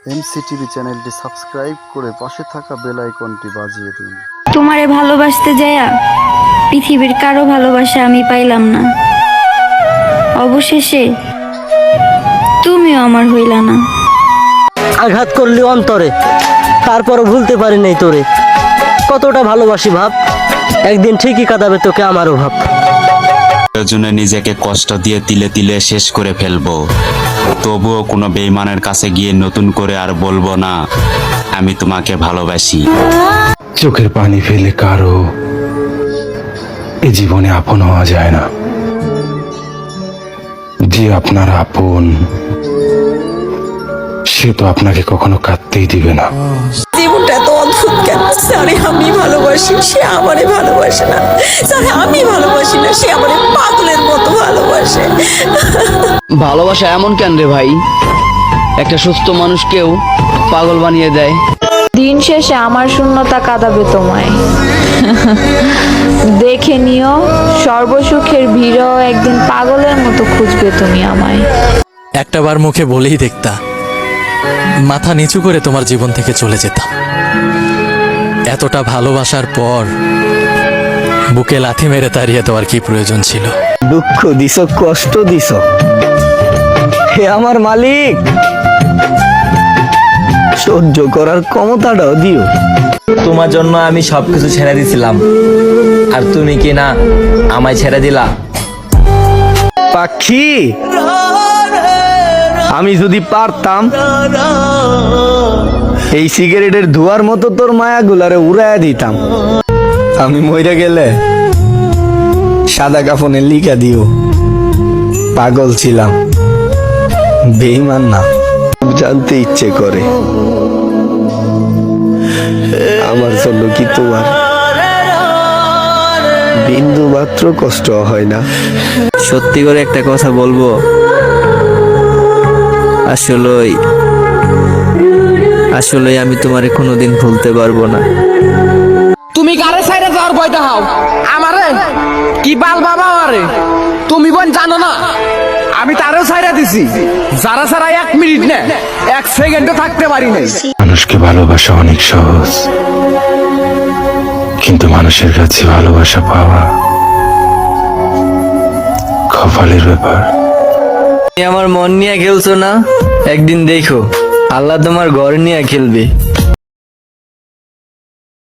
MCTV চ্যানেলটি subscribe করে পাশে থাকা বেল আইকনটি বাজিয়ে দিন। তোমারে ভালোবাসতে যাইয়া পৃথিবীর কারো ভালোবাসা আমি পাইলাম না। অবশেষে তুমিও আমার হইলা না। আঘাত করলি অন্তরে, তারপরও ভুলতে পারি নাই তোরে। কতটা ভালোবাসি ভাব, একদিন ঠিকই কাঁদাবে তোকে আমারও ভাব। প্রয়োজনে নিজেকে কষ্ট দিয়ে তিলে তিলে শেষ করে ফেলবো, তবুও কোনো বেঈমানের কাছে গিয়ে নতুন করে আর বলবো না আমি তোমাকে ভালোবাসি। চোখের পানি ফেলে কারো এ জীবনে আপন হওয়া যায় না। যে আপনার আপন সে তো আপনাকে কখনো কাঁদতেই দিবে না। জীবনটা এত অদ্ভুত কেন? স্যারে আমি ভালোবাসি, সে আমারে ভালোবাসে না। স্যারে আমি ভালোবাসি না, সে আমারে পাগলের মতো ভালোবাসে। ভালোবাসা এমন কেন রে ভাই? একটা সুস্থ মানুষকেও পাগল বানিয়ে দেয়। দিন শেষে আমার শূন্যতা কাঁদাবে তোমায়। দেখে নিও, সর্বসুখের ভিড়ও একদিন পাগলের মতো খুঁজবে তুমি আমায়। একটাবার মুখে বলেই দেখতা, মাথা নিচু করে তোমার জীবন থেকে চলে যেতাম। এতটা ভালোবাসার পর বুকে লাথি মেরে তাড়িয়ে দেওয়ার কি প্রয়োজন ছিল? দুঃখ দিছ, কষ্ট দিছ, হে আমার মালিক, সহ্য করার ক্ষমতাটাও দিও। তোমার জন্য আমি সবকিছু ছেড়ে দিছিলাম, আর তুমি কি না আমায় ছেড়ে দিলা? পাখি, আমি যদি পারতাম এই সিগারেটের ধোয়ার মতো তোর মায়াগুলারে উড়াইয়া দিতাম। আমি মইরা গেলে সাদা কাফনে লিখা দিও, পাগল ছিলাম, বেঈমান না। জানতে ইচ্ছে করে আমার জন্য কি তোমার বিন্দু মাত্র কষ্ট হয় না? সত্যি করে একটা কথা বলবো, আসলে আমি তোমারে কোনোদিন ভুলতে পারবো না। তুমি কারে সাইডে যাওয়ার ভয়টা হাও? আমারে কি বাল বাবা আমারে? তুমি বোন জানো না আমি তারেও ছাইরা দিছি, যারা ছাড়া 1 মিনিট না 1 সেকেন্ডও থাকতে পারি নাই। মানুষকে ভালোবাসা অনেক সহজ, কিন্তু মানুষের কাছে ভালোবাসা পাওয়া কপালের ব্যাপার। তুমি আমার মন নিয়ে খেলছো না, একদিন দেখো আল্লাহ তোমার ঘর নিয়ে খেলবে।